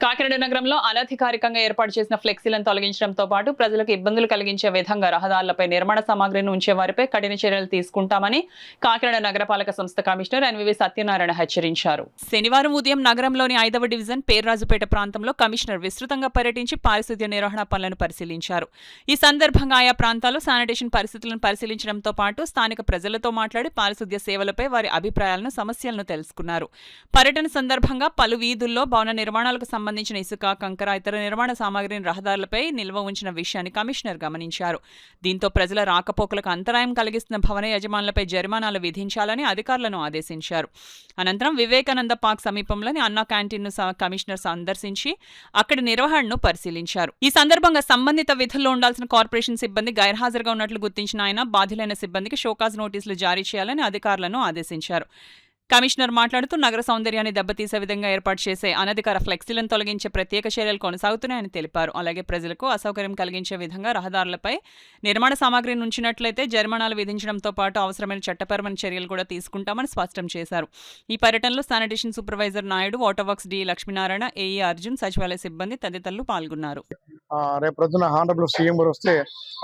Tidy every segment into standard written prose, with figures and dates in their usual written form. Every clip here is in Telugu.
కాకినాడ నగరంలో అనధికారికంగా ఏర్పాటు చేసిన ఫ్లెక్సీలను తొలగించడంతో పాటు ప్రజలకు ఇబ్బందులు కలిగించే విధంగా రహదారులపై నిర్మాణ సామాగ్రిని ఉంచే వారిపై కఠిన చర్యలు తీసుకుంటామని కాకినాడ నగరపాలక సంస్థ కమిషనర్ ఎన్వివి సత్యనారాయణ హెచ్చరించారు. శనివారం ఉదయం నగరంలోని 5వ డివిజన్ పేర్రాజుపేట ప్రాంతంలో కమిషనర్ విస్తృతంగా పర్యటించి పారిశుద్ధ్య నిర్వహణ పనులను పరిశీలించారు. ఈ సందర్భంగా ఆయా ప్రాంతాల్లో శానిటేషన్ పరిస్థితులను పరిశీలించడంతో పాటు స్థానిక ప్రజలతో మాట్లాడి పారిశుద్ధ్య సేవలపై వారి అభిప్రాయాలను, సమస్యలను తెలుసుకున్నారు. పర్యటన సందర్భంగా పలు వీధుల్లో భవన నిర్మాణాలకు సంబంధించిన ఇసుక, కంకర, ఇతర నిర్మాణ సామాగ్రిని రహదారులపై నిల్వ ఉంచిన విషయాన్ని కమిషనర్ గమనించారు. దీంతో ప్రజల రాకపోకలకు అంతరాయం కలిగిస్తున్న భవన యజమానులపై జరిమానాలు విధించాలని అధికారులను ఆదేశించారు. అనంతరం వివేకానంద పార్క్ సమీపంలోని అన్నా క్యాంటీన్ను కమిషనర్ సందర్శించి అక్కడి నిర్వహణను పరిశీలించారు. ఈ సందర్భంగా సంబంధిత విధుల్లో ఉండాల్సిన కార్పొరేషన్ సిబ్బంది గైర్హాజరుగా ఉన్నట్లు గుర్తించిన ఆయన బాధ్యులైన సిబ్బందికి షోకాజ్ నోటీసులు జారీ చేయాలని అధికారులను ఆదేశించారు. కమిషనర్ మాట్లాడుతూ నగర సౌందర్యాన్ని దెబ్బతీసే విధంగా ఏర్పాటు చేసే అనధికార ఫ్లెక్సీలను తొలగించే ప్రత్యేక చర్యలు కొనసాగుతున్నాయని తెలిపారు. అలాగే ప్రజలకు అసౌకర్యం కలిగించే విధంగా రహదారులపై నిర్మాణ సామాగ్రిని ఉంచినట్లయితే జరిమానాలు విధించడంతో పాటు అవసరమైన చట్టపరమైన చర్యలు కూడా తీసుకుంటామని స్పష్టం చేశారు. ఈ పర్యటనలో sanitation supervisor Naidu, water works D Lakshminarayana, AE Arjun, సచివాలయ సిబ్బంది తదితరులు పాల్గొన్నారు. రేపు ప్రొద్దున హానరబుల్ సీఎం గారు వస్తే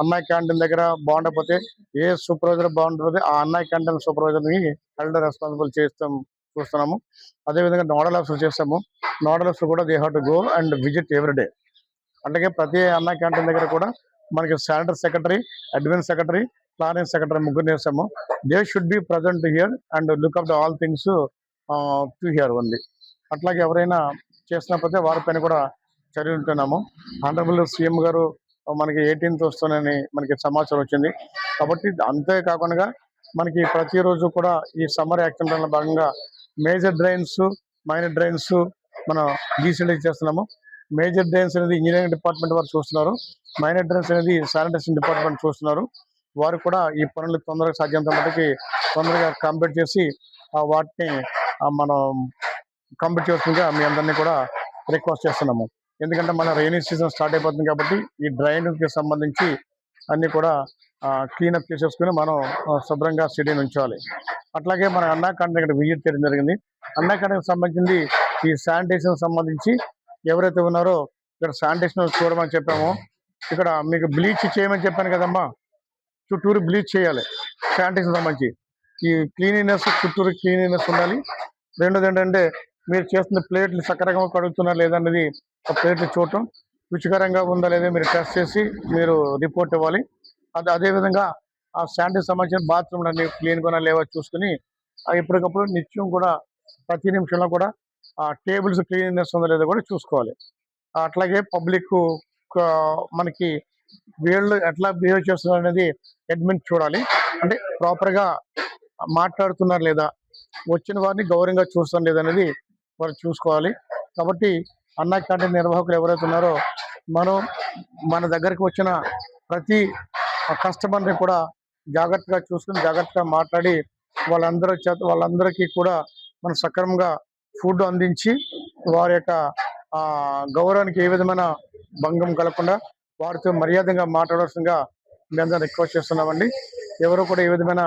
అన్నయ్య క్యాంటీన్ దగ్గర బాగుండకపోతే ఏ సూపర్వైజర్ బాగుంటుంది ఆ అన్నయ్య క్యాంటీన్ సూపర్వైజర్ ని హెల్డ్ రెస్పాన్సిబుల్ చూస్తున్నాము. అదేవిధంగా నోడల్ ఆఫీసర్ చేస్తాము. నోడల్ ఆఫీసర్ కూడా they have to go and visit everyday. అలాగే ప్రతి అన్నయ్య క్యాంటీన్ దగ్గర కూడా మనకి sanitary secretary, admin secretary, planning secretary ముగ్గురు చేస్తాము. They should be present here and look up the all things to hear only. అట్లాగే ఎవరైనా చేసినప్పుడైతే వారిపైన కూడా చర్యలు ఉంటున్నాము. ఆనరబుల్ సీఎం గారు మనకి 18th వస్తానని మనకి సమాచారం వచ్చింది. కాబట్టి అంతేకాకుండా మనకి ప్రతిరోజు కూడా ఈ సమ్మర్ యాక్షన్ ప్లాన్ లో భాగంగా మేజర్ డ్రైన్స్, మైనర్ డ్రైన్స్ మనం డీసెంట్రైజ్ చేస్తున్నాము. మేజర్ డ్రైన్స్ అనేది ఇంజనీరింగ్ డిపార్ట్మెంట్ వారు చూస్తున్నారు. మైనర్ డ్రైన్స్ అనేది శానిటేషన్ డిపార్ట్మెంట్ చూస్తున్నారు. వారు కూడా ఈ పనులు తొందరగా సాధ్యంత మటుకి తొందరగా కంప్లీట్ చేసి వాటిని మనం కంప్లీట్ చేస్తుందిగా మీ అందరినీ కూడా రిక్వెస్ట్ చేస్తున్నాము. ఎందుకంటే మన రైనీ సీజన్ స్టార్ట్ అయిపోతుంది కాబట్టి ఈ డ్రైన్కి సంబంధించి అన్ని కూడా క్లీనప్ చేసేసుకుని మనం శుభ్రంగా సిటీని ఉంచాలి. అట్లాగే మన అన్నా క్యాంటీన్ ఇక్కడ విజిట్ చేయడం జరిగింది. అన్నా క్యాంటీన్కి సంబంధించింది ఈ శానిటేషన్ సంబంధించి ఎవరైతే ఉన్నారో ఇక్కడ శానిటేషన్ చూడమని చెప్పామో, ఇక్కడ మీకు బ్లీచ్ చేయమని చెప్పాను కదమ్మా, చుట్టూరు బ్లీచ్ చేయాలి. శానిటేషన్ సంబంధించి ఈ క్లీనినెస్, చుట్టూరు క్లీనినెస్ ఉండాలి. రెండోది ఏంటంటే మీరు చేస్తున్న ప్లేట్లు సక్రమంగా కడుగుతున్నా లేదన్నది ఆ ప్లేట్లు చూడటం, రుచికరంగా ఉందా లేదా మీరు టెస్ట్ చేసి మీరు రిపోర్ట్ ఇవ్వాలి. అదేవిధంగా ఆ శానిటరీ సంబంధించిన బాత్రూమ్ అన్ని క్లీన్గా లేవో చూసుకుని ఎప్పటికప్పుడు నిత్యం కూడా ప్రతి నిమిషంలో కూడా ఆ టేబుల్స్ క్లీన్నెస్ ఉందా లేదా కూడా చూసుకోవాలి. అట్లాగే పబ్లిక్ మనకి వీళ్ళు ఎట్లా బిహేవ్ చేస్తున్నారు అనేది అడ్మిన్ చూడాలి. అంటే ప్రాపర్గా మాట్లాడుతున్నారు లేదా, వచ్చిన వారిని గౌరవంగా చూస్తాం లేదనేది వారు చూసుకోవాలి. కాబట్టి అన్నా క్యాంటీన్ నిర్వాహకులు ఎవరైతే ఉన్నారో మన దగ్గరికి వచ్చిన ప్రతి కస్టమర్ని కూడా జాగ్రత్తగా చూసుకుని జాగ్రత్తగా మాట్లాడి వాళ్ళందరికీ కూడా మనం సక్రమంగా ఫుడ్ అందించి వారి యొక్క గౌరవానికి ఏ విధమైన భంగం కలగకుండా వారితో మర్యాదగా మాట్లాడాల్సిందిగా మీ అందరూ రిక్వెస్ట్ చేస్తున్నామండి. ఎవరు కూడా ఏ విధమైన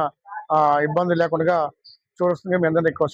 ఇబ్బంది లేకుండా చూడాల్సిందిగా మీ అందరూ రిక్వెస్ట్ చేస్తున్నాం.